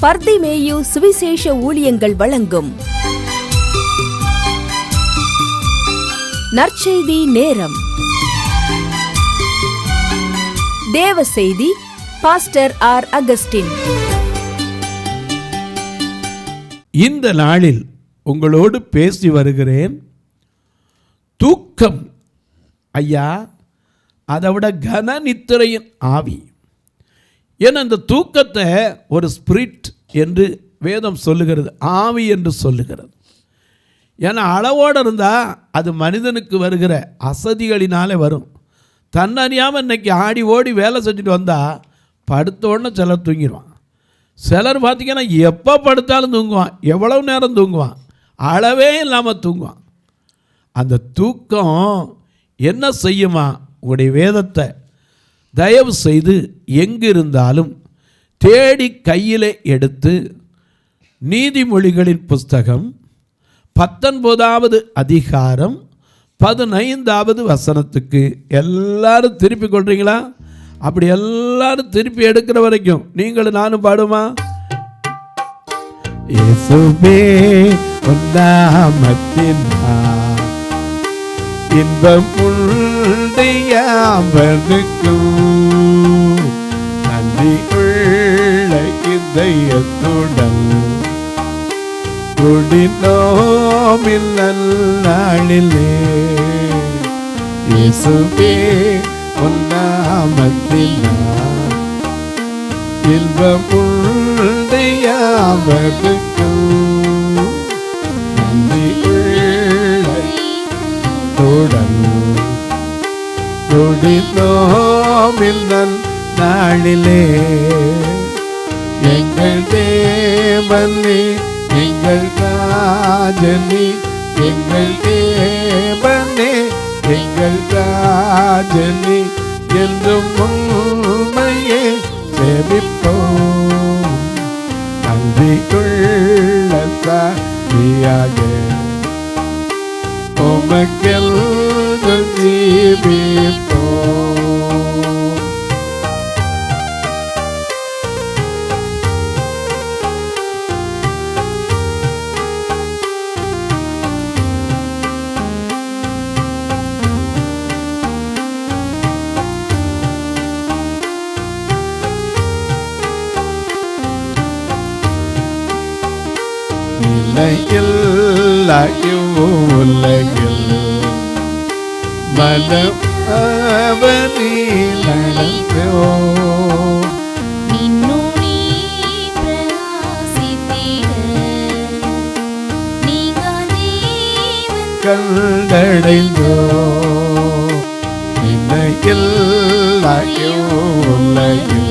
பர்திமேயு சுவிசேஷ ஊழியங்கள் வழங்கும் நற்செய்தி நேரம். தேவ செய்தி பாஸ்டர் ஆர். அகஸ்டின். இந்த நாளில் உங்களோடு பேசி வருகிறேன். தூக்கம் ஐயா, அதை விட கன நித்திரையின் ஆவி. ஏன்னா இந்த தூக்கத்தை ஒரு ஸ்பிரிட் என்று வேதம் சொல்லுகிறது, ஆவி என்று சொல்லுகிறது. ஏன்னா அளவோடு இருந்தால் அது மனிதனுக்கு வருகிற அசதிகளினாலே வரும். தன்னறியாமல் இன்னைக்கு ஆடி ஓடி வேலை செஞ்சுட்டு வந்தால் படுத்தோடனே சிலர் தூங்கிடுவான். சிலர் பார்த்திங்கன்னா எப்போ படுத்தாலும் தூங்குவான், எவ்வளவு நேரம் தூங்குவான், அளவே இல்லாமல் தூங்குவான். அந்த தூக்கம் என்ன செய்யுமா? உங்களுடைய வேதத்தை தயவு செய்து எங்கு இருந்தாலும் தேடி கையில் எடுத்து நீதிமொழிகளின் புஸ்தகம் 19வது அதிகாரம் 15வது வசனத்துக்கு எல்லாரும் திருப்பி கொள்றீங்களா? அப்படி எல்லாரும் திருப்பி எடுக்கிற வரைக்கும் நீங்களும் நானும் பாடுமா? இயேசுவே உன்னாமத்தினால் இன்பம் உள்டையாவனுக்கும் நன்றி உள்ள இதயத்துடன் குடினோமில் நல்லாளிலே. இயேசுவே உன்னாமத்தினால் இன்பம் உள்டையாவனுக்கும் நன்றி குடினோமில் நாளிலே. எங்கள் தேவனே எங்கள் ராஜனே, எங்கள் தேவனே எங்கள் ராஜனே, என்றும் உம்மையே சேவிப்போம். நன்றியுள்ள சாட்சியாக உமக்கெல்லாம் ஜீவிப்போம். உலகில் மனம் அவனி நடந்தோ கண்டடைந்தோ. நிலையில் உலகில்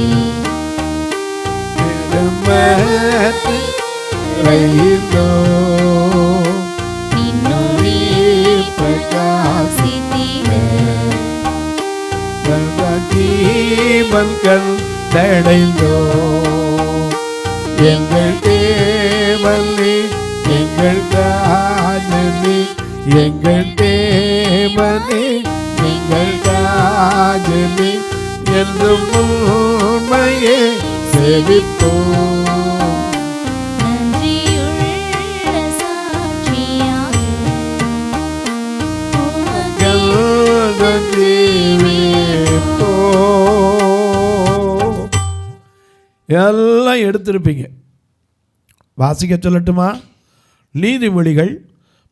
ரைந்தோ ஜீவன் கண்டடைந்தோ. எங்கள் தேவனே எங்கள் ராஜனே, எங்கள் தேவனே எங்கள் ராஜனே, என்றும் உம்மையே சேவிப்போம். எல்லாம் எடுத்திருப்பீங்க. வாசிக்க சொல்லட்டுமா? நீதிமொழிகள்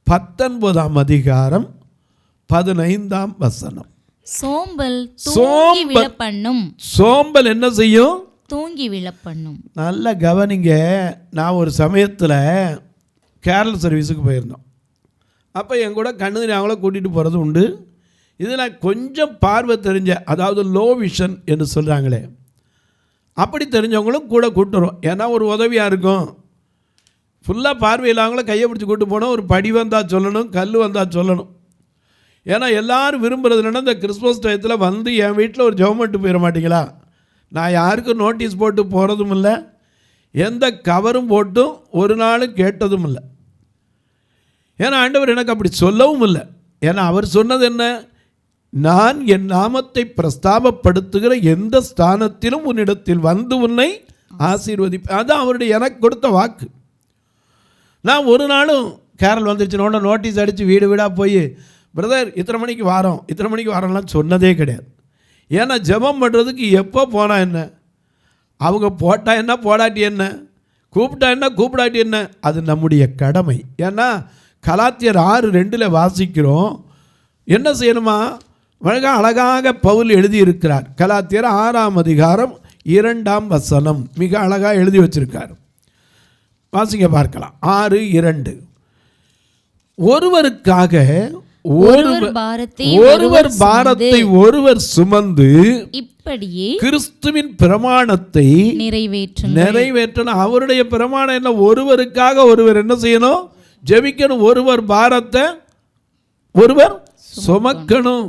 19ஆம் அதிகாரம் 15ஆம் வசனம். சோம்பல் என்ன செய்யும்? தூங்கி விழப்பண்ணும். நல்ல கவனிங்க. நான் ஒரு சமயத்தில் கேரள சர்வீஸுக்கு போயிருந்தோம். அப்போ என் கூட கண்ணு அவங்கள கூட்டிகிட்டு போகிறது உண்டு. இதில் கொஞ்சம் பார்வை தெரிஞ்ச, அதாவது லோ விஷன் என்று சொல்கிறாங்களே, அப்படி தெரிஞ்சவங்களும் கூட கூட்டுறோம். ஏன்னா ஒரு உதவியாக இருக்கும். ஃபுல்லாக பார்வை இல்லாதவங்கள கையை பிடிச்சி கூட்டு போனோம். ஒரு படி வந்தால் சொல்லணும், கல் வந்தால் சொல்லணும். ஏன்னா எல்லோரும் விரும்புகிறது என்னென்னா, இந்த கிறிஸ்மஸ் டயத்தில் வந்து என் வீட்டில் ஒரு ஜெபம் போயிட மாட்டிங்களா? நான் யாருக்கும் நோட்டீஸ் போட்டு போகிறதும் இல்லை, எந்த கவரும் போட்டும் ஒரு நாளும் கேட்டதும் இல்லை. ஏன்னா ஆண்டவர் எனக்கு அப்படி சொல்லவும் இல்லை. ஏன்னா அவர் சொன்னது என்ன? நான் என் நாமத்தை பிரஸ்தாபப்படுத்துகிற எந்த ஸ்தானத்திலும் உன்னிடத்தில் வந்து உன்னை ஆசீர்வதிப்பேன். அதுதான் அவருடைய எனக்கு கொடுத்த வாக்கு. நான் ஒரு நாளும் கேரள் வந்துருச்சுனோட நோட்டீஸ் அடித்து வீடு வீடாக போய் பிரதர் இத்தனை மணிக்கு வாரோம்லாம் சொன்னதே கிடையாது. ஏன்னா ஜெபம் பண்ணுறதுக்கு எப்போ போனால் என்ன, அவங்க போட்டால் என்ன போடாட்டி என்ன, கூப்பிட்டா என்ன கூப்பிடாட்டி என்ன, அது நம்முடைய கடமை. ஏன்னா கலாத்தியர் 6:2 வாசிக்கிறோம். என்ன செய்யணுமா, அழகாக பவுல் எழுதியிருக்கிறார். கலாத்தியர் 6:2 மிக அழகாக எழுதி வச்சிருக்கார். வாசிங்க பார்க்கலாம். 6:2 ஒருவருக்காக ஒருவர் பாரத்தை ஒருவர் சுமந்து இப்படியே கிறிஸ்துவின் பிரமாணத்தை நிறைவேற்றணும். அவருடைய பிரமாணம் என்ன, ஒருவருக்காக ஒருவர் என்ன செய்யணும், ஜெபிக்கணும். ஒருவர் பாரத்தை ஒருவர் சுமக்கணும்.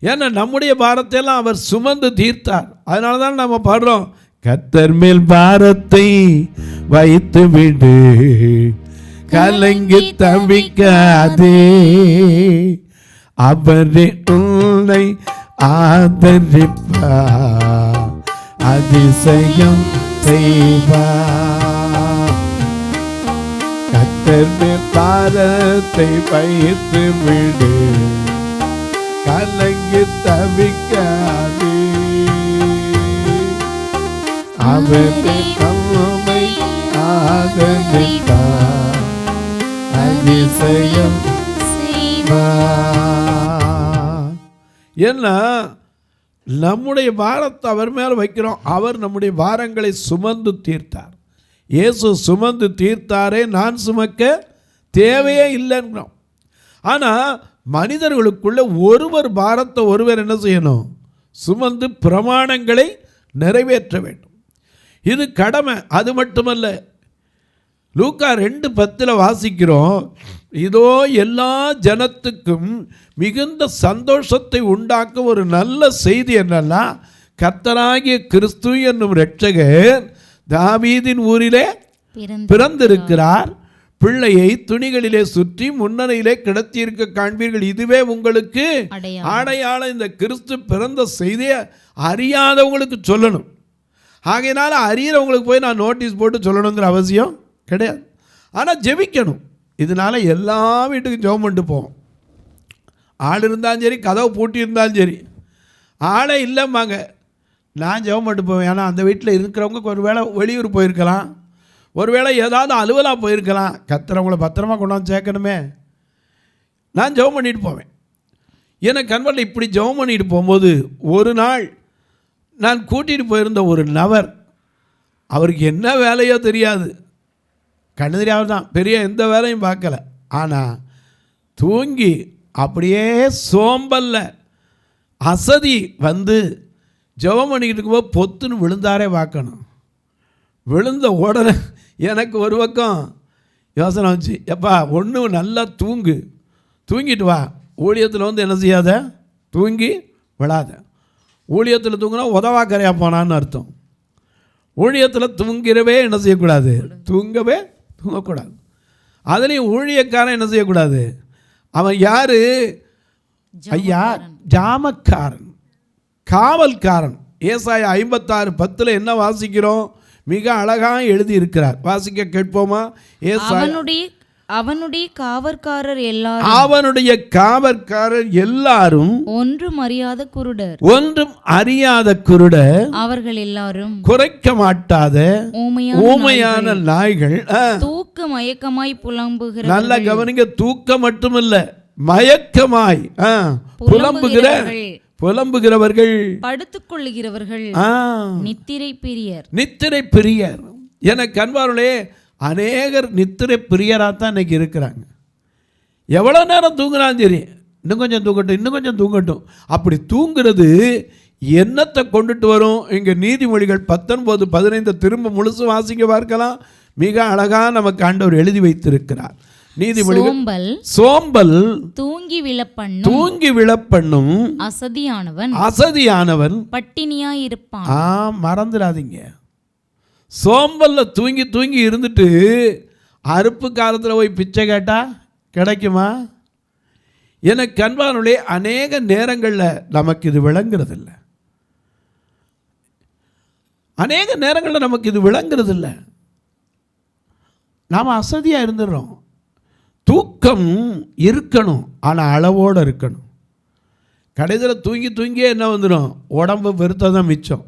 ஏன்னா நம்முடைய பாரத்தை எல்லாம் அவர் சுமந்து தீர்த்தார். அதனால தான் நம்ம பாடுறோம், கர்த்தர் மேல் பாரத்தை வைத்து விடு, கலங்கி தவிக்காதே, அவரே உன்னை ஆதரிப்பார், அதிசயம் செய்வார். கர்த்தர் மேல் பாரத்தை வைத்து விடு, கலங்கி தவிக்காதே, அவரே நம்மை ஆதரிப்பார், அதிசயம் செய்வார். ஏன்னா நம்முடைய பாரத்தை அவர் மேல் வைக்கிறோம். அவர் நம்முடைய பாரங்களை சுமந்து தீர்த்தார். இயேசு சுமந்து தீர்த்தாரே, நான் சுமக்க தேவையே இல்லைங்கிறோம். ஆனால் மனிதர்களுக்குள்ள ஒருவர் பாரத்தை ஒருவர் என்ன செய்யணும், சுமந்து பிரமாணங்களை நிறைவேற்ற வேண்டும். இது கடமை. அது மட்டுமல்ல, லூக்கா 2:10 வாசிக்கிறோம், இதோ எல்லா ஜனத்துக்கும் மிகுந்த சந்தோஷத்தை உண்டாக்க ஒரு நல்ல செய்தி என்னன்னா, கர்த்தராகிய கிறிஸ்து என்னும் இரட்சகர் தாவீதின் ஊரிலே பிறந்திருக்கிறார். பிள்ளையை துணிகளிலே சுற்றி முன்னணியிலே கிடத்தியிருக்க காண்பீர்கள், இதுவே உங்களுக்கு அடையாளம். இந்த கிறிஸ்து பிறந்த செய்தியை அறியாதவங்களுக்கு சொல்லணும். ஆகையினால அறியறவங்களுக்கு போய் நான் நோட்டீஸ் போட்டு சொல்லணுங்கிற அவசியம் கிடையாது. ஆனால் ஜெபிக்கணும். இதனால எல்லா வீட்டுக்கும் ஜெபம் பண்ணிட்டு போவோம். ஆள் இருந்தாலும் சரி, கதவு பூட்டி இருந்தாலும் சரி, ஆளே இல்லைம்பாங்க, நான் ஜெபம் பண்ணிட்டு போவேன். ஏன்னா அந்த வீட்டில் இருக்கிறவங்க ஒரு வேளை வெளியூர் போயிருக்கலாம், ஒருவேளை ஏதாவது அலுவலாக போயிருக்கலாம், கத்துறவங்கள பத்திரமா கொண்டாந்து சேர்க்கணுமே, நான் ஜெபம் பண்ணிட்டு போவேன். எனக்கு கன்வெர்ட்டில் இப்படி ஜெபம் பண்ணிட்டு போகும்போது ஒரு நாள் நான் கூட்டிகிட்டு போயிருந்த ஒரு நபர், அவருக்கு என்ன வேலையோ தெரியாது, கண்ணு தெரியாமல் தான், பெரிய எந்த வேலையும் பார்க்கல, ஆனால் தூங்கி அப்படியே சோம்பல்ல அசதி வந்து ஜெபம் பண்ணிக்கிட்டு இருக்கும்போது பொத்துன்னு விழுந்தாரே பார்க்கணும். விழுந்த உடனே எனக்கு ஒரு பக்கம் யோசனை வந்துச்சு, எப்பா ஒன்று நல்லா தூங்கிட்டு வா, ஊழியத்தில் வந்து என்ன செய்யாத, தூங்கி விழாத. ஊழியத்தில் தூங்கினா உதவாக்கரையாக போனான்னு அர்த்தம். ஊழியத்தில் தூங்கிறவே என்ன செய்யக்கூடாது, தூங்கக்கூடாது. அதுலேயும் ஊழியக்காரன் என்ன செய்யக்கூடாது, அவன் யார் ஐயா, ஜாமக்காரன், காவல்காரன். ஏசாயா 56:10 என்ன வாசிக்கிறோம், மிக அழகாக எழுதி இருக்கிறார். வாசிக்க கேட்போமா? அவனுடைய காவற்காரர் எல்லாரும் ஒன்றும் அறியாத குருடர், அவர்கள் எல்லாரும் குறைக்க மாட்டாத ஊமையான நாய்கள், தூக்க மயக்கமாய் புலம்புகிற, நல்ல கவனிங்க, தூக்கம் மட்டுமல்ல, மயக்கமாய் புலம்புகிறவர்கள், படுத்துக் கொள்ளுகிறவர்கள், நித்திரை பிரியர். எனக்கு அன்பார்களே, அநேகர் நித்திரை பிரியராக தான் இன்னைக்கு இருக்கிறாங்க. எவ்வளோ நேரம் தூங்குறாலும் சரி, இன்னும் கொஞ்சம் தூங்கட்டும். அப்படி தூங்குறது என்னத்தை கொண்டுட்டு வரும்? இங்கே நீதிமொழிகள் 19:15 திரும்ப முழுசு வாசிக்க பார்க்கலாம். மிக அழகாக நமக்கு ஆண்டவர் எழுதி வைத்திருக்கிறார். நீதிமொழிகள், சோம்பல் தூங்கி விழப்பண்ணும், அசதியானவன் பட்டினியாயிருப்பான். மறந்துடாதீங்க, சோம்பல்ல தூங்கி இருந்துட்டு அறுப்பு காலத்தில் போய் பிச்சை கேட்டால் கிடைக்குமா? எனக்கு அன்பானுடைய அநேக நேரங்களில் நமக்கு இது விளங்குறதில்லை. அநேக நேரங்களில் நமக்கு இது விளங்குறது இல்லை. நாம் அசதியாக இருந்துடுறோம். தூக்கம் இருக்கணும், ஆனால் அளவோடு இருக்கணும். கடைசியில் தூங்கி தூங்கியே என்ன வந்துடும், உடம்பு பெருத்ததான் மிச்சம்.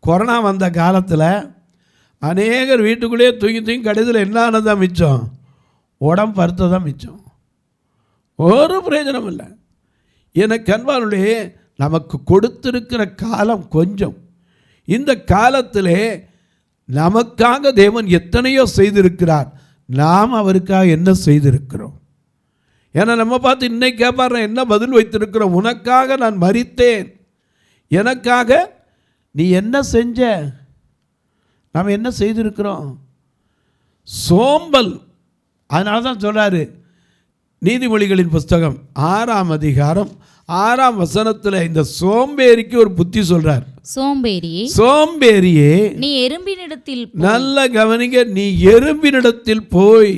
கொரோனா வந்த காலத்தில் அநேகர் வீட்டுக்குள்ளேயே தூங்கி தூங்கி கடைசியில் என்ன ஆனதான் மிச்சம், உடம்பு பருத்ததான் மிச்சம். ஒரு பிரயோஜனம் இல்லை. எனக்கு அன்பானுடைய நமக்கு கொடுத்திருக்கிற காலம் கொஞ்சம். இந்த காலத்திலே நமக்காக தேவன் எத்தனையோ செய்திருக்கிறார். நாம் அவருக்காக என்ன செய்திருக்கிறோம்? ஏன்னா நம்ம பார்த்து இன்னைக்கு கேட்பாரு, என்ன பதில் வைத்திருக்கிறோம்? உனக்காக நான் மரித்தேன், எனக்காக நீ என்ன செஞ்ச? நாம் என்ன செய்திருக்கிறோம்? சோம்பல். அதனால தான் சொல்கிறாரு நீதிமொழிகளின் புஸ்தகம் 6ஆம் அதிகாரம் 6ஆம் வசனத்தில் இந்த சோம்பேறிக்கு ஒரு புத்தி சொல்றார். சோம்பேறியே நீ எறும்பினிடத்தில், நல்ல கவனிங்க, நீ எறும்பினிடத்தில் போய்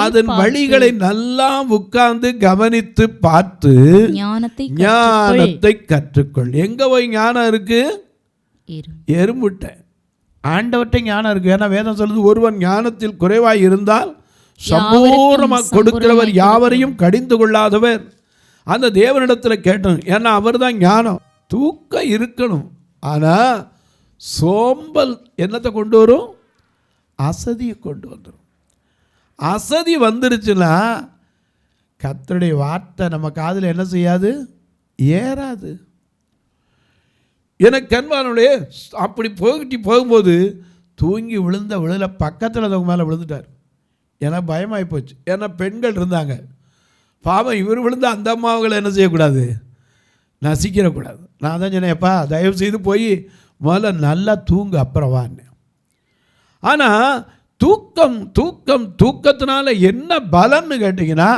அதன் வழிகளை நல்லா உட்கார்ந்து கவனித்து பார்த்து ஞானத்தை கற்றுக்கொள். எங்க போய் ஞானம் இருக்கு? எறும்புட்ட. ஆண்டவர்கிட்ட ஞானம் இருக்கு. ஏன்னா வேதம் சொல்லுது, ஒருவன் ஞானத்தில் குறைவாய் இருந்தால் சம்பூர்ணமாக கொடுக்கிறவர், யாவரையும் கடிந்து கொள்ளாதவர். அந்த தேவனிடத்தில் கேட்டோம். ஏன்னா அவர் தான் ஞானம். தூக்கம் இருக்கணும், ஆனால் சோம்பல் என்னத்தை கொண்டு வரும்? அசதியை கொண்டு வந்துடும். அசதி வந்துருச்சுன்னா கர்த்தருடைய வார்த்தை நம்ம காதில் என்ன செய்யாது? ஏறாது. எனக்கு கண்பானுடைய அப்படி போகும்போது தூங்கி விழுல பக்கத்தில் அவங்க மேலே விழுந்துட்டார். எனக்கு பயமாகி போச்சு. ஏன்னா பெண்கள் இருந்தாங்க. பாவம், இவர் விழுந்து அந்த அம்மாவுகளை என்ன செய்யக்கூடாது? நசிக்கிறக்கூடாது. நான் தான் சொன்னேன்ப்பா, தயவு செய்து போய் முதல்ல நல்லா தூங்கு, அப்புறம் வான்னு. ஆனால் தூக்கத்தினால என்ன பலன்னு கேட்டிங்கன்னா,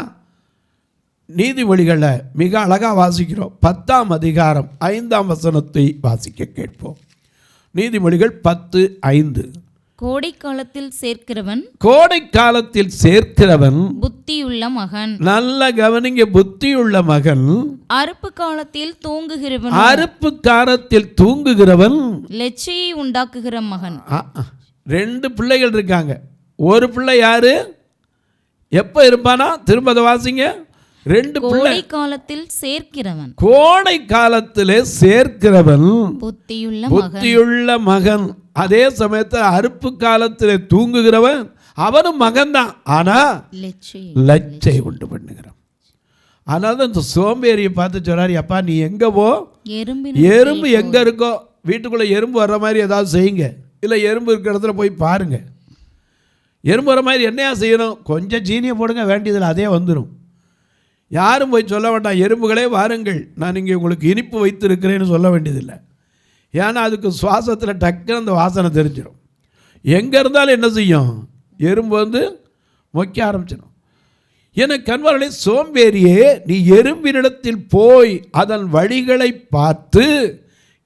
நீதிமொழிகளில் மிக அழகாக வாசிக்கிறோம். 10ஆம் அதிகாரம் 5ஆம் வசனத்தை வாசிக்க கேட்போம். நீதிமொழிகள் 10:5. கோடை காலத்தில் சேர்க்கிறவன் புத்தியுள்ள மகன். நல்ல கவனிங்க, புத்தியுள்ள மகன். அறுப்பு காலத்தில் தூங்குகிறவன் லெச்சையை உண்டாக்குகிற மகன். 2 பிள்ளைகள் இருக்காங்க. ஒரு பிள்ளை யாரு? எப்ப இருப்பானா? திரும்ப வாசிங்க. 2 பிள்ளை. கோடை காலத்திலே சேர்க்கிறவன் புத்தியுள்ள மகன். அதே சமயத்தில் அறுப்பு காலத்திலே தூங்குகிறவன் அவனும் மகன் தான், ஆனா லட்சை உண்டு பண்ணுகிறான். அதனால தான் இந்த சோம்பேறியை பார்த்து சொல்றாரு, அப்பா நீ எங்க போ, எறும்பு எங்க இருக்கோ வீட்டுக்குள்ள எறும்பு வர்ற மாதிரி ஏதாவது செய்யுங்க, இல்லை எறும்பு இருக்கிற இடத்துல போய் பாருங்க. எறும்பு வர மாதிரி என்னையா செய்யணும்? கொஞ்சம் ஜீனியை போடுங்க, வேண்டியதில் அதே வந்துடும். யாரும் போய் சொல்ல வேண்டாம், எறும்புகளே வாருங்கள், நான் இங்கே உங்களுக்கு இனிப்பு வைத்திருக்கிறேன்னு சொல்ல வேண்டியதில்லை. ஏன்னா அதுக்கு சுவாசத்தில் டக்குன்னு அந்த வாசனை தெரிஞ்சிடும். எங்கே இருந்தாலும் என்ன செய்யும்? எறும்பு வந்து மொக்க ஆரம்பிச்சிடும். எனக்கு கண்வர்களை, சோம்பேறியே நீ எறும்பினிடத்தில் போய் அதன் வழிகளை பார்த்து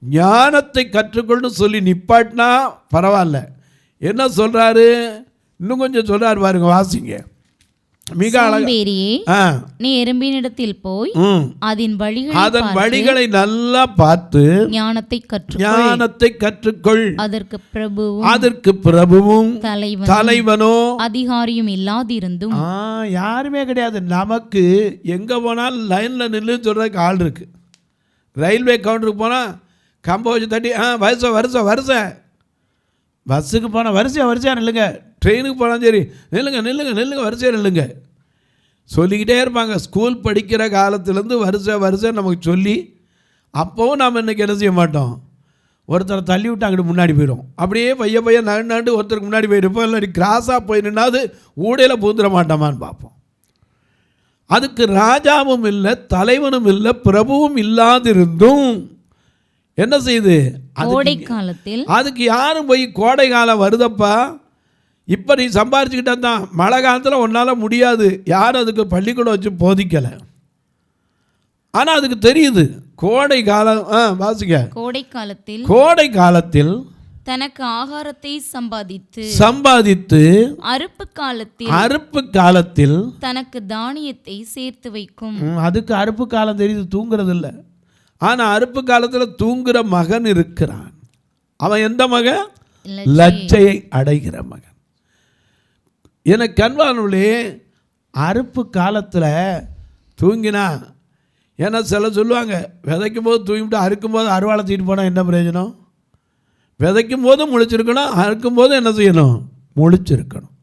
ஞானத்தை கற்றுக்கொண்டு சொல்லி நிப்பாட்டினா பரவாயில்ல. என்ன சொல்கிறாரு? இன்னும் கொஞ்சம் சொல்கிறார் பாருங்க, வாசிங்க. மிக அழகா, நீ எறும்பினிடத்தில் போய் அதன் வழிகளை நல்லா பார்த்து ஞானத்தை கற்றுக்கொள். அதற்கு பிரபுவும் தலைவனோ அதிகாரியும் இல்லாதிருந்தும். யாருமே கிடையாது. நமக்கு எங்க போனாலும் லைன்ல நின்று சொல்றதுக்கு ஆள் இருக்கு. ரயில்வே கவுண்டருக்கு போனா கம்ப வச்சு தட்டி வருஷம் பஸ்ஸுக்கு போனால் வரிசையாக நில்லுங்க, ட்ரெயினுக்கு போனால் சரி நில்லுங்க வரிசையாக நில்லுங்க சொல்லிக்கிட்டே இருப்பாங்க. ஸ்கூல் படிக்கிற காலத்துலேருந்து வரிசை நமக்கு சொல்லி, அப்போவும் நாம் இன்றைக்கி என்ன செய்ய மாட்டோம்? ஒருத்தரை தள்ளி விட்டு அங்கிட்டு முன்னாடி போயிடும். அப்படியே பைய நண்டு ஒருத்தருக்கு முன்னாடி போயிருப்போம். இல்லை கிராஸாக போய் நின்னாது ஊடையில் பூந்துட மாட்டோமான்னு பார்ப்போம். அதுக்கு ராஜாவும் இல்லை, தலைவனும் இல்லை, பிரபுவும் இல்லாதிருந்தும் என்ன செய்யுது? கோடை காலத்தில் அதுக்கு யாரும் போய் கோடை காலம் வருதப்பா, இப்போ நீ சம்பாரிச்சுக்கிட்டா தான், மழை காலத்தில் ஒன்றால் முடியாது, யாரும் அதுக்கு பள்ளிக்கூடம் வச்சு போதிக்கலை. ஆனால் அதுக்கு தெரியுது கோடை காலம். வாசிக்க. கோடை காலத்தில் தனக்கு ஆகாரத்தை சம்பாதித்து அறுப்பு காலத்தில் தனக்கு தானியத்தை சேர்த்து வைக்கும். அதுக்கு அறுப்பு காலம் தெரியுது, தூங்குறது இல்லை. ஆனால் அறுப்பு காலத்தில் தூங்குற மகன் இருக்கிறான். அவன் எந்த மகன்? லட்சையை அடைகிற மகன். எனக்கு அன்பானவர்களே, அறுப்பு காலத்தில் தூங்கினா, ஏன்னா சில சொல்லுவாங்க விதைக்கும் போது தூங்கிவிட்டு அறுக்கும் போது அறுவாளை தூக்கிட்டு போனால் என்ன பிரயோஜனம்? விதைக்கும் போதும் முழிச்சிருக்கணும், அறுக்கும் போதும் என்ன செய்யணும்? முழிச்சிருக்கணும்.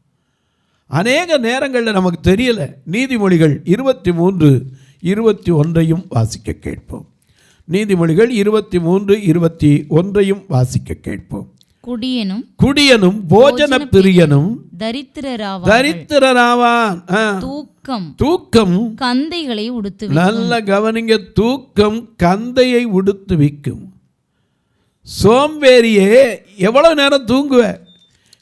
அநேக நேரங்களில் நமக்கு தெரியலை. நீதிமொழிகள் 23:21 வாசிக்க கேட்போம். நீதிமொழிகள் 23:21 வாசிக்க கேட்போம். குடியனும் போஜன பிரியனும் தரித்திரராவான். தூக்கம் கந்தைகளை உடுத்துவிக்கும். நல்ல கவனிங்க, தூக்கம் கந்தையை உடுத்துவிக்கும். சோம்பேறியே எவ்வளவு நேரம் தூங்குவ?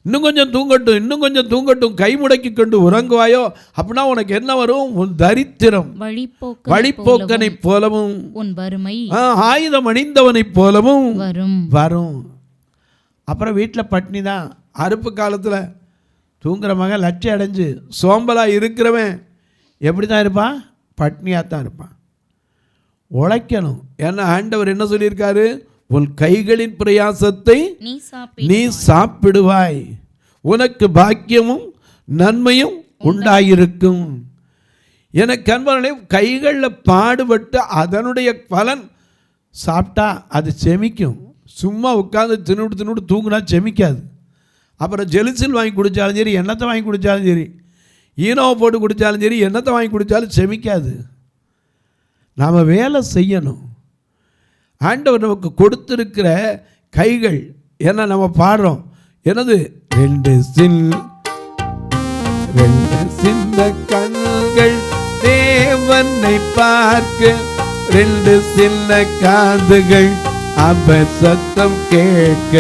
இன்னும் கொஞ்சம் தூங்கட்டும், இன்னும் கொஞ்சம் தூங்கட்டும், கை முடக்கி கொண்டு உறங்குவாயோ? அப்படின்னா உனக்கு என்ன வரும்? உன் தரித்திரம் வழிப்போக்கனை போலவும் உன் வறுமை ஆயுதம் அணிந்தவனை போலவும் வரும். அப்புறம் வீட்டில் பட்னி தான். அறுப்பு காலத்தில் தூங்குற மகன் லட்சியம் அடைஞ்சு சோம்பலாக இருக்கிறவன் எப்படி தான் இருப்பான்? பட்னியாக தான் இருப்பான். உழைக்கணும். ஏன்னா ஆண்டவர் என்ன சொல்லியிருக்காரு? உன் கைகளின் பிரயாசத்தை நீ சாப்பிடுவாய், உனக்கு பாக்கியமும் நன்மையும் உண்டாயிருக்கும். எனக்கு அன்பானே, கைகளில் பாடுபட்டு அதனுடைய பலன் சாப்பிட்டா அது செமிக்கும். சும்மா உட்காந்து தின்னுட்டு தூங்குனா செமிக்காது. அப்புறம் ஜெலிசில் வாங்கி குடித்தாலும் சரி, எண்ணத்தை வாங்கி குடித்தாலும் சரி, ஈனோவை போட்டு குடித்தாலும் சரி, எண்ணத்தை வாங்கி குடித்தாலும் செமிக்காது. நாம் வேலை செய்யணும். ஆண்டவர் நமக்கு கொடுத்திருக்கிற கைகள், ஏன்னா நம்ம பாடுறோம் என்னது? 2 சின்ன கண்கள் தேவனை பார்க்க, 2 சின்ன காதுகள் அவர் சத்தம் கேட்க,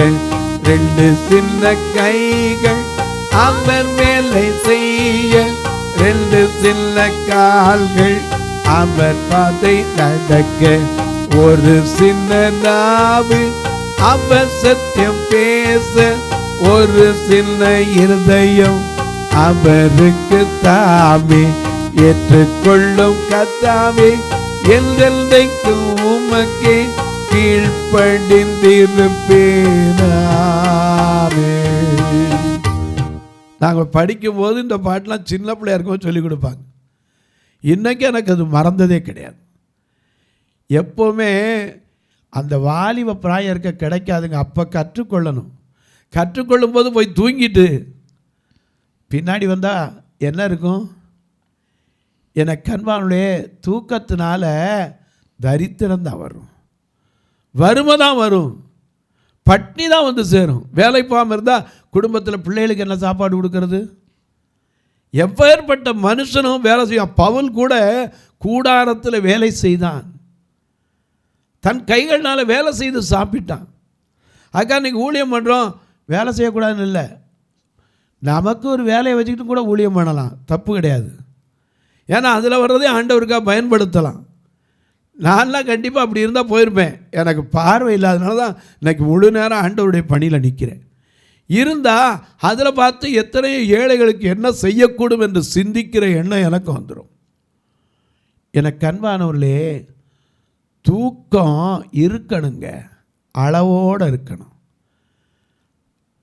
2 சின்ன கைகள் அவர் வேலை செய்ய, 2 சின்ன கால்கள் அவர் பாதை நடக்க, 1 சின்ன நாவு அவர் சத்தியம் பேச, 1 சின்ன இருதயம் அவருக்கு தாமே ஏற்றுக்கொள்ளும் கர்த்தாவே, என்றென்றைக்கும் உமக்கே கீழ்ப்படிந்திருப்பேனாமே. நாங்கள் படிக்கும்போது இந்த பாட்டெலாம் சின்ன பிள்ளையா இருக்கும் சொல்லிக் கொடுப்பாங்க. இன்றைக்கி எனக்கு அது மறந்ததே கிடையாது. எப்போவுமே அந்த வாலிப பிராயம் இருக்க கிடைக்காதுங்க. அப்போ கற்றுக்கொள்ளணும். கற்றுக்கொள்ளும் போது போய் தூங்கிட்டு பின்னாடி வந்தால் என்ன இருக்கும்? எனக்கு அன்பானுடைய தூக்கத்தினால தரித்திரம் தான் வரும், வறுமை தான் வரும், பட்னி தான் வந்து சேரும். வேலை போகாமல் இருந்தால் குடும்பத்தில் பிள்ளைகளுக்கு என்ன சாப்பாடு கொடுக்கறது? எப்பேற்பட்ட மனுஷனும் வேலை செய்யும். பவுல் கூட கூடாரத்தில் வேலை செய்தான், தன் கைகள்னால் வேலை செய்து சாப்பிட்டான். அதுக்காக இன்றைக்கி ஊழியம் பண்ணுறோம், வேலை செய்யக்கூடாதுன்னு இல்லை. நமக்கு ஒரு வேலையை வச்சுக்கிட்டு கூட ஊழியம் பண்ணலாம், தப்பு கிடையாது. ஏன்னா அதில் வர்றதே ஆண்டவருக்காக பயன்படுத்தலாம். நான்லாம் கண்டிப்பாக அப்படி இருந்தால் போயிருப்பேன். எனக்கு பார்வை இல்லாதனால தான் இன்றைக்கி முழு நேரம் ஆண்டவருடைய பணியில் நிற்கிறேன். இருந்தால் அதில் பார்த்து எத்தனையோ ஏழைகளுக்கு என்ன செய்யக்கூடும் என்று சிந்திக்கிற எண்ணம் எனக்கு வந்துடும். எனக்கு அன்பானவர்களே, தூக்கம் இருக்கணுங்க, அளவோடு இருக்கணும்.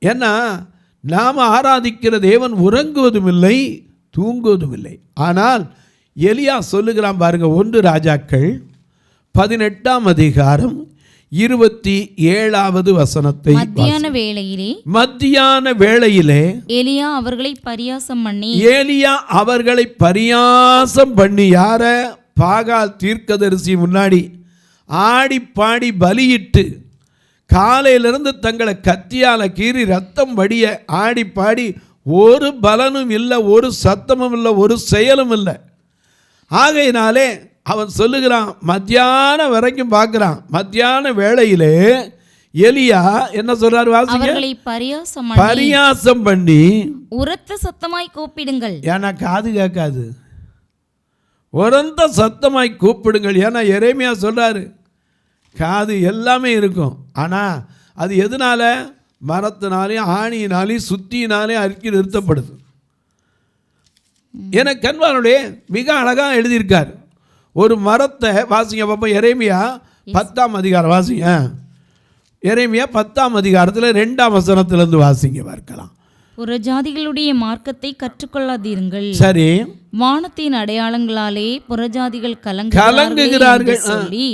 ஏன்னா நாம் ஆராதிக்கிற தேவன் உறங்குவதும் இல்லை, தூங்குவதும் இல்லை. ஆனால் எலியா சொல்லுகிறான் பாருங்க, 1 ராஜாக்கள் 18 வசனத்தை. மத்தியான வேளையிலே எலியா அவர்களை பரியாசம் பண்ணி யார? பாகால் தீர்க்கதரிசி முன்னாடி ஆடி பாடி பலியிட்டு காலையிலிருந்து தங்களை கத்தியால் கீறி ரத்தம் வடிய ஆடி பாடி ஒரு பலனும் இல்லை, ஒரு சத்தமும் இல்லை, ஒரு செயலும் இல்லை. ஆகையினாலே அவன் சொல்லுகிறான், மத்தியானம் வரைக்கும் பார்க்குறான். மத்தியான வேளையிலே எலியா என்ன சொல்றாரு? வாசிங்க. பரியாசம் பண்ணி உரத்த சத்தமாய் கூப்பிடுங்கள். ஏன்னா காது கேட்காது, உரத்த சத்தமாய் கூப்பிடுங்கள். ஏன்னா எரேமியா சொல்றாரு, காது எல்லாமே இருக்கும், ஆனால் அது எதனால? மரத்தினாலேயும் ஆணியினாலேயும் சுத்தியினாலேயும் அறுக்கி நிறுத்தப்படுது. என கண்பானுடைய மிக அழகாக எழுதியிருக்கார். ஒரு மரத்தை வாசிங்க பார்ப்போம். எரேமியா 10 வாசிங்க. எரேமியா 10ஆம் அதிகாரத்தில் 2ஆம் வசனத்திலிருந்து வாசிங்க பார்க்கலாம். புறஜாதிகளுடைய மார்க்கத்தை கற்றுக்கொள்ளாதீர்கள். சரி, வானத்தின் அடையாளங்களாலே புறஜாதிகள் கலங்குகிறார்கள் சொல்லி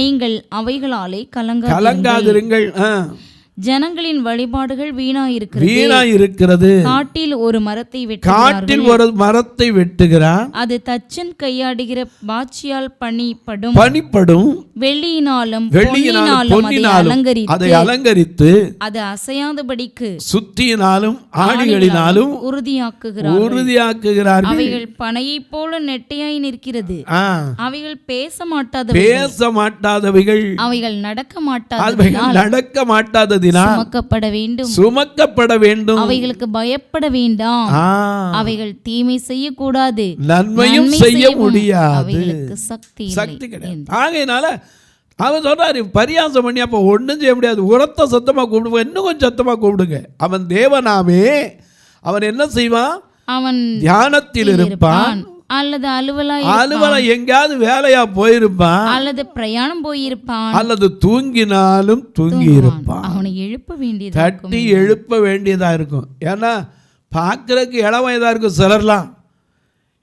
நீங்கள் அவைகளாலே கலங்காதிருங்கள். ஜனங்களின் வழிபாடுகள் வீணாயிருக்கிறது. காட்டில் ஒரு மரத்தை வெட்டுகிறான், அது தச்சன் கையாடுகிற பாச்சியால் பணிப்படும். வெள்ளியினாலும் அதை அலங்கரித்து அது அசையாதபடிக்கு சுத்தியினாலும் ஆணிகளினாலும் உறுதியாக்குகிறார்கள். அவைகள் பனையைப் போல நெட்டையாய் நிற்கிறது. அவைகள் பேச மாட்டாதவைகள். அவைகள் நடக்க மாட்டாதது. சுமக்கப்பட வேண்டும். அவைகளுக்கு பயப்பட வேண்டாம். அவைகள் தீமை செய்யக்கூடாது, நன்மையும் செய்ய முடியாது. அவைகளுக்கு சக்தி கிடையாது. ஆகையினால அவன் சொல்றாரு, பரியாசம் பண்ணி அப்ப ஒன்றும் செய்ய முடியாது. உரத்த சத்தமா கூப்பிடுவோம், இன்னும் கொஞ்சம் சத்தமா கூப்பிடுங்க. அவன் தேவனாமே. அவன் என்ன செய்வான்? அவன் தியானத்தில் இருப்பான், அல்லது அலுவலா எங்கேயாவது வேலையா போயிருப்பான், அல்லது பிரயாணம் போயிருப்பான், அல்லது தூங்கினாலும் தூங்கி இருப்பான். அவனை தட்டி எழுப்ப வேண்டியதா இருக்கும். ஏன்னா பார்க்கறதுக்கு இளவயதா இருக்கும் சிலர்லாம்.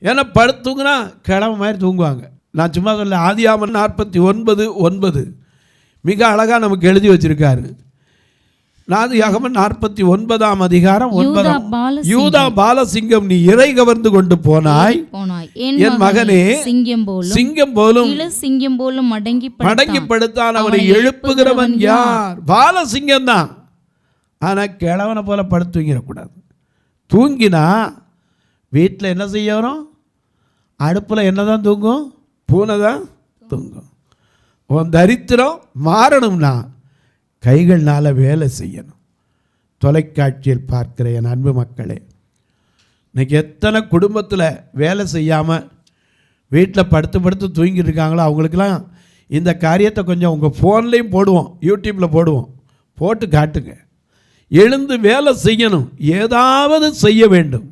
ஏன்னா படுத்துங்கன்னா கிழமை மாதிரி தூங்குவாங்க. நான் சும்மா சொல்ல, ஆதியாகமம் 49:9 மிக அழகா நமக்கு எழுதி வச்சிருக்காரு. ஆதியாகமம் 49ஆம் அதிகாரம் 9. யூதா பாலசிங்கம், நீ இறை கவர்ந்து கொண்டு போனாய், என் மகனே சிங்கம் போலும் சிங்கம் போலும் மடங்கி படுத்தான். அவனை எழுப்புகிறவன் யார்? பாலசிங்கம் தான். ஆனா கிழவனை போல படுத்துங்கிடக்கூடாது. தூங்கினா வீட்டில் என்ன செய்ய வரும்? அடுப்பில் என்னதான் தூங்கும்? பூனை தான் தூங்கும். உன் தரித்திரம் மாறணும்னா கைகள்னால வேலை செய்யணும். தொலைக்காட்சியில் பார்க்கிற என் அன்பு மக்களே, இன்னைக்கு எத்தனை குடும்பத்தில் வேலை செய்யாமல் வீட்டில் படுத்து தூங்கிட்டு இருக்காங்களோ அவங்களுக்கெல்லாம் இந்த காரியத்தை கொஞ்சம் உங்கள் ஃபோன்லேயும் போடுவோம், யூடியூப்பில் போடுவோம், போட்டு காட்டுங்க. எழுந்து வேலை செய்யணும், ஏதாவது செய்ய வேண்டும்,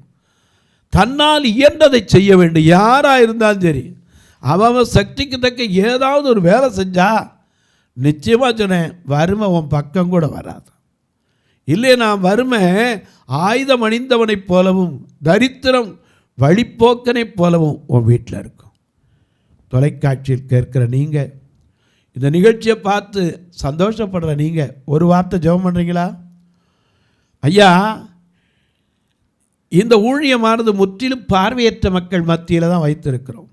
தன்னால் இயன்றதை செய்ய வேண்டும். யாராக இருந்தாலும் சரி, அவன் சக்திக்கு தக்க ஏதாவது ஒரு வேலை செஞ்சால் நிச்சயமாக சொன்னேன், வறுமை உன் பக்கம் கூட வராது. இல்லையே, நான் வறுமை ஆயுதம் அணிந்தவனைப் போலவும் தரித்திரம் வழிப்போக்கனைப் போலவும் உன் வீட்டில் இருக்கும். தொலைக்காட்சியில் கேட்கிற நீங்கள், இந்த நிகழ்ச்சியை பார்த்து சந்தோஷப்படுற நீங்கள் ஒரு வார்த்தை ஜெபம் பண்ணுறீங்களா? ஐயா, இந்த ஊழியமானது முற்றிலும் பார்வையற்ற மக்கள் மத்தியில் தான் வைத்திருக்கிறோம்.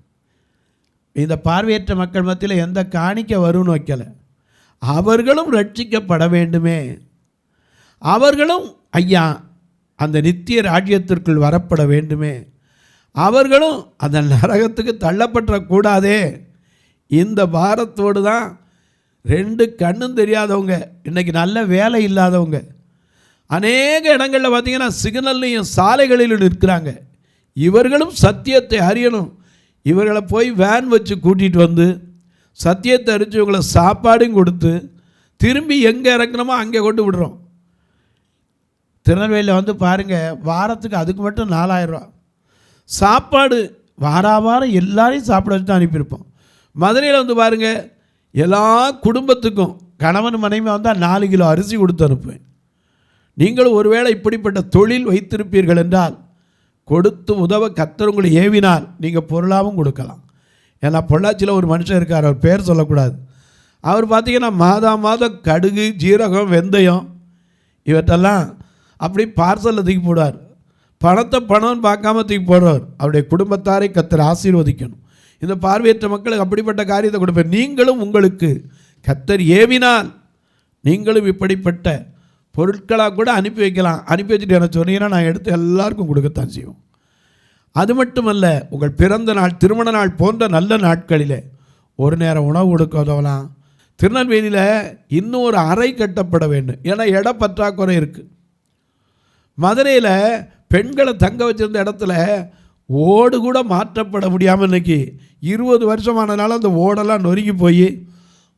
இந்த பார்வையற்ற மக்கள் மத்தியில் எந்த காணிக்க வரும்னு வைக்கலை. அவர்களும் ரட்சிக்கப்பட வேண்டுமே, அவர்களும் ஐயா அந்த நித்திய ராஜ்யத்திற்குள் வரப்பட வேண்டுமே, அவர்களும் அந்த நரகத்துக்கு தள்ளப்படக்கூடாதே. இந்த பாரத்தோடு தான் 2 கண்ணும் தெரியாதவங்க, இன்றைக்கி நல்ல வேலை இல்லாதவங்க அநேக இடங்களில் பார்த்திங்கன்னா சிக்னல்லையும் சாலைகளிலும் நிற்கிறாங்க. இவர்களும் சத்தியத்தை அறியணும். இவர்களை போய் வேன் வச்சு கூட்டிகிட்டு வந்து சத்தியத்தை அறிஞ்சு இவங்களை சாப்பாடும் கொடுத்து திரும்பி எங்கே இறக்கணுமோ அங்கே கொண்டு விடுறோம். திருநெல்வேலியில் வந்து பாருங்கள், வாரத்துக்கு அதுக்கு மட்டும் 4000 ரூபா சாப்பாடு வாரம் எல்லாரையும் சாப்பிட வச்சு தான் அனுப்பியிருப்போம். மதுரையில் வந்து பாருங்கள், எல்லா குடும்பத்துக்கும் கணவன் மனைவி வந்தால் 4 கிலோ அரிசி கொடுத்து அனுப்புவேன். நீங்களும் ஒருவேளை இப்படிப்பட்ட தொழில் வைத்திருப்பீர்கள் என்றால் கொடுத்து உதவ கர்த்தர் உங்களை ஏவினால் நீங்கள் பொருளாகவும் கொடுக்கலாம். ஏன்னா பொள்ளாச்சியில் ஒரு மனுஷன் இருக்கார், அவர் பேர் சொல்லக்கூடாது. அவர் பார்த்திங்கன்னா மாதம் கடுகு, ஜீரகம், வெந்தயம் இவற்றெல்லாம் அப்படி பார்சலில் தூக்கி போடுவார். பணத்தை பணம்னு பார்க்காம தூக்கி போடுவார். அவருடைய குடும்பத்தாரை கர்த்தர் ஆசீர்வதிக்கணும். இந்த பார்வையற்ற மக்களுக்கு அப்படிப்பட்ட காரியத்தை கொடுப்பேன். நீங்களும் உங்களுக்கு கர்த்தர் ஏவினால் நீங்களும் இப்படிப்பட்ட பொருட்களாக கூட அனுப்பி வைக்கலாம். அனுப்பி வச்சுட்டு என்ன சொன்னீங்கன்னா நான் எடுத்து எல்லாருக்கும் கொடுக்கத்தான் செய்வோம். அது மட்டுமல்ல, உங்கள் பிறந்த நாள், திருமண நாள் போன்ற நல்ல நாட்களில் ஒரு நேரம் உணவு கொடுக்க உதவலாம். திருநெல்வேலியில் இன்னும் ஒரு அறை கட்டப்பட வேண்டும். ஏன்னா இட பற்றாக்குறை இருக்குது. மதுரையில் பெண்களை தங்க வச்சிருந்த இடத்துல ஓடு கூட மாற்றப்பட முடியாமல் இன்றைக்கி 20 வருஷமானதுனால அந்த ஓடெல்லாம் நொறுங்கி போய்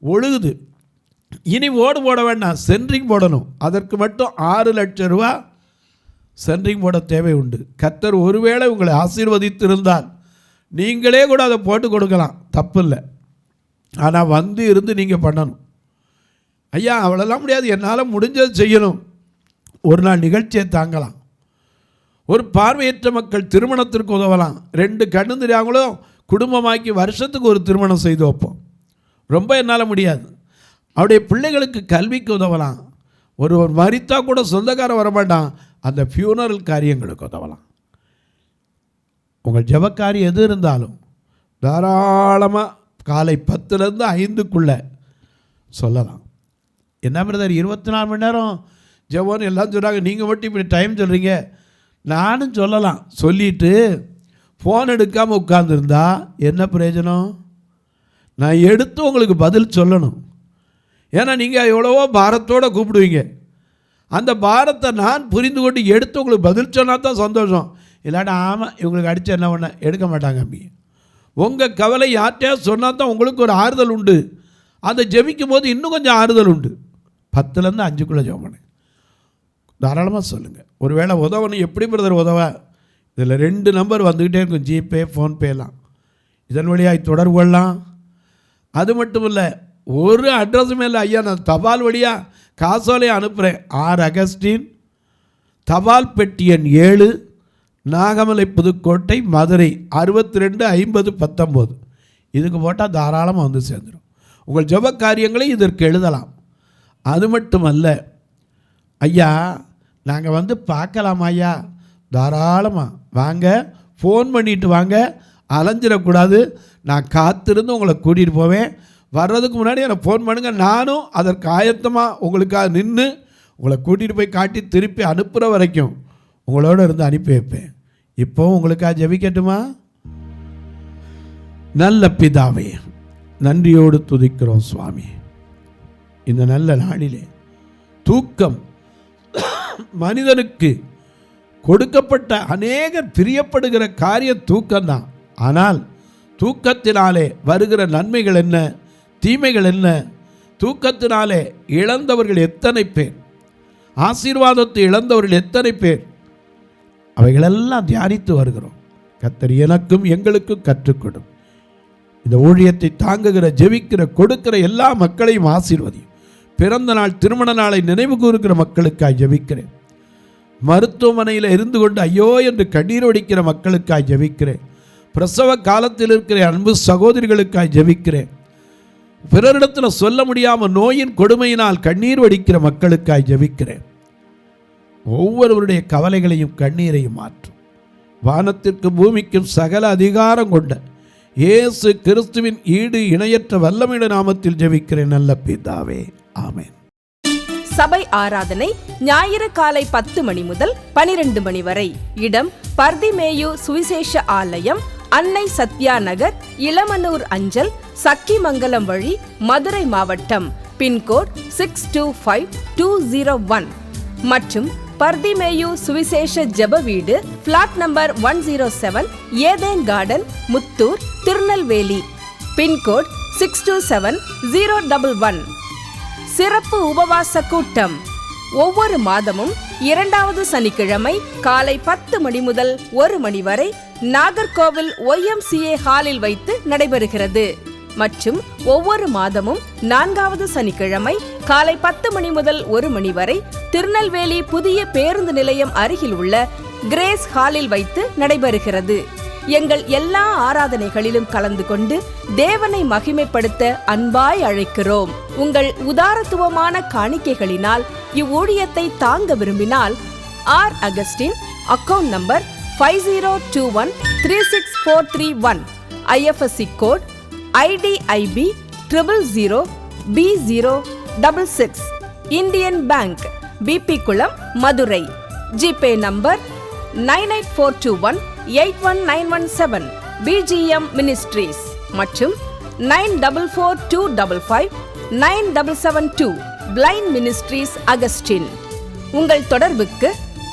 ஒழுகுது. இனி ஓடு போட வேண்டாம், சென்ட்ரிங் போடணும். அதற்கு மட்டும் 6 லட்சம் ரூபா சென்ட்ரிங் போட தேவை உண்டு. கர்த்தர் ஒருவேளை உங்களை ஆசீர்வதித்திருந்தால் நீங்களே கூட அதை போட்டு கொடுக்கலாம், தப்பு இல்லை. ஆனால் வந்து இருந்து நீங்கள் பண்ணணும். ஐயா அவ்வளோலாம் முடியாது, என்னால் முடிஞ்சது செய்யணும். ஒரு நாள் நிகழ்ச்சியை தாங்கலாம். ஒரு பார்வையற்ற மக்கள் திருமணத்திற்கு உதவலாம். 2 கண்ணு தெரியாமலும் குடும்பமாக்கி வருஷத்துக்கு ஒரு திருமணம் செய்து வைப்போம். ரொம்ப என்னால் முடியாது. அவருடைய பிள்ளைகளுக்கு கல்விக்கு உதவலாம். ஒரு மரித்தா கூட சொந்தக்காரன் வரமாட்டான், அந்த ஃபியூனரல் காரியங்களுக்கு உதவலாம். உங்கள் ஜெபக்காரி எது இருந்தாலும் தாராளமாக காலை 10லேருந்து 5க்குள்ளே சொல்லலாம். என்ன பிரதர் 24 மணி நேரம் ஜெபம்னு எல்லாம் சொல்கிறாங்க, நீங்கள் மட்டும் இப்படி டைம் சொல்கிறீங்க. நானும் சொல்லலாம். சொல்லிவிட்டு ஃபோன் எடுக்காமல் உட்கார்ந்துருந்தா என்ன பிரயோஜனம்? நான் எடுத்து உங்களுக்கு பதில் சொல்லணும். ஏன்னா நீங்கள் எவ்வளவோ பாரத்தோடு கூப்பிடுவீங்க. அந்த பாரத்தை நான் புரிந்து கொண்டு எடுத்து உங்களுக்கு பதில் சொன்னால் தான் சந்தோஷம். இல்லாட்டா ஆமாம் இவங்களுக்கு அடித்து என்ன பண்ண எடுக்க மாட்டாங்க. அப்படி உங்கள் கவலை யார்கிட்டயா சொன்னால் தான் உங்களுக்கு ஒரு ஆறுதல் உண்டு. அதை ஜெபிக்கும் போது இன்னும் கொஞ்சம் ஆறுதல் உண்டு. 10லேருந்து 5க்குள்ளே ஜெபம் பண்ணு. தாராளமாக சொல்லுங்கள். ஒரு வேளை உதவணும். எப்படி பிரதர் உதவ? இதில் 2 நம்பர் வந்துக்கிட்டே இருக்கும், ஜிபே ஃபோன்பேலாம். இதன் வழியாக தொடர்பு கொள்ளலாம். அது மட்டும் இல்லை, ஒரு அட்ரஸுமே இல்லை. ஐயா நான் தபால் வழியாக காசோலையை அனுப்புகிறேன். ஆர். அகஸ்டின், தபால் பெட்டி எண் 7, நாகமலை, புதுக்கோட்டை, மதுரை 625019. இதுக்கு போட்டால் தாராளமாக வந்து சேர்ந்துடும். உங்கள் ஜெப காரியங்களை இதற்கு எழுதலாம். அது மட்டுமல்ல, ஐயா நாங்கள் வந்து பார்க்கலாமா? ஐயா தாராளமாக வாங்க, ஃபோன் பண்ணிட்டு வாங்க, அலைஞ்சிடக்கூடாது. நான் காத்திருந்து உங்களை கூட்டிகிட்டு போவேன். வர்றதுக்கு முன்னாடி எனக்கு ஃபோன் பண்ணுங்கள். நானும் அதற்கு ஆயத்தமாக உங்களுக்காக நின்று உங்களை கூட்டிகிட்டு போய் காட்டி திருப்பி அனுப்புகிற வரைக்கும் உங்களோட இருந்து அனுப்பி வைப்பேன். இப்போவும் உங்களுக்காக ஜெபிக்கட்டுமா? நல்ல பிதாவே, நன்றியோடு துதிக்கிறோம் சுவாமி. இந்த நல்ல நாளிலே தூக்கம் மனிதனுக்கு கொடுக்கப்பட்ட அநேகர் பிரியப்படுகிற காரியம் தூக்கம்தான். ஆனால் தூக்கத்தினாலே வருகிற நன்மைகள் என்ன, தீமைகள் என்ன? தூக்கத்தினாலே இழந்தவர்கள் எத்தனை பேர், ஆசீர்வாதத்தை இழந்தவர்கள் எத்தனை பேர்? அவைகளெல்லாம் தியானித்து வருகிறோம். கர்த்தர் எனக்கும் எங்களுக்கும் கற்றுக்கொடும். இந்த ஊழியத்தை தாங்குகிற, ஜெபிக்கிற, கொடுக்கிற எல்லா மக்களையும் ஆசீர்வதியும். பிறந்த நாள், திருமண நாளை நினைவு கூறுகிற மக்களுக்காய் ஜெபிக்கிறேன். மருத்துவமனையில் இருந்து கொண்டு ஐயோ என்று கண்ணீர் வடிக்கிற மக்களுக்காய் ஜெபிக்கிறேன். பிரசவ காலத்தில் இருக்கிற அன்பு சகோதரிகளுக்காய் ஜெபிக்கிறேன். பிறரிடத்தில் சொல்ல முடியாமல் நோயின் கொடுமையினால் கண்ணீர் வடிக்கிற மக்களுக்காய் ஜெபிக்கிறேன். ஒவ்வொருவருடைய கவலைகளையும் கண்ணீரையும் மாற்றும். வானத்திற்கும் பூமிக்கும் சகல அதிகாரம் கொண்ட இயேசு கிறிஸ்துவின் ஈடு இணையற்ற வல்லமையுள்ள நாமத்தில் ஜெபிக்கிறேன் நல்ல பிதாவே, ஆமென். சபை ஆராதனை ஞாயிறு காலை 10 மணி முதல் 12 மணி வரை. இடம் பர்திமேயு சுவிசேஷ ஆலயம், அன்னை சத்யா நகர், இளமனூர் அஞ்சல், சக்கிமங்கலம் வழி, மதுரை மாவட்டம். பின்கோட் 625201 மற்றும் பர்திமேயு சுவிசேஷ ஜெப வீடு, flat number 107, Eden garden, Muthur, Tirunelveli. Pin code 627011. சிறப்பு உபவாச கூட்டம் ஒவ்வொரு மாதமும் 2வது சனிக்கிழமை காலை 10 மணி முதல் 1 மணி வரை நாகர்கோவில் YMCA ஹாலில் வைத்து நடைபெறுகிறது. மற்றும் ஒவ்வொரு மாதமும் 4வது சனிக்கிழமை காலை 10 மணி முதல் 1 மணி வரை திருநெல்வேலி புதிய பேருந்து நிலையம் அருகில் உள்ள கிரேஸ் ஹாலில் வைத்து நடைபெறுகிறது. எங்கள் எல்லா ஆராதனைகளிலும் கலந்து கொண்டு தேவனை மகிமைப்படுத்த அன்பாய் அழைக்கிறோம். உங்கள் உதாரத்துவமான காணிக்கைகளினால் இவ்வூழியத்தை தாங்க விரும்பினால் R. Augustine, account number 5021364331, IFSC code IDIB 000B066, Indian bank, BP Kulam, Madurai. GPay number 9842181917, BGM ministries மற்றும் 9442559772, பிளைண்ட் மினிஸ்ட்ரீஸ் அகஸ்டின். உங்கள் தொடர்புக்கு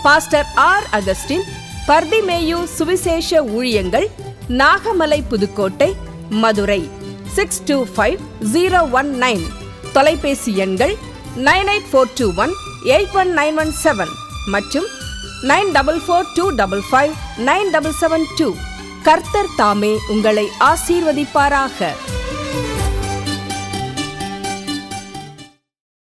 பாஸ்டர் ஆர். அகஸ்டின், பர்திமேயு சுவிசேஷ ஊழியங்கள், நாகமலை, புதுக்கோட்டை, மதுரை 625019. தொலைபேசி எண்கள் 9842181917 மற்றும் 9442559772. கர்த்தர் தாமே உங்களை ஆசீர்வதிப்பாராக.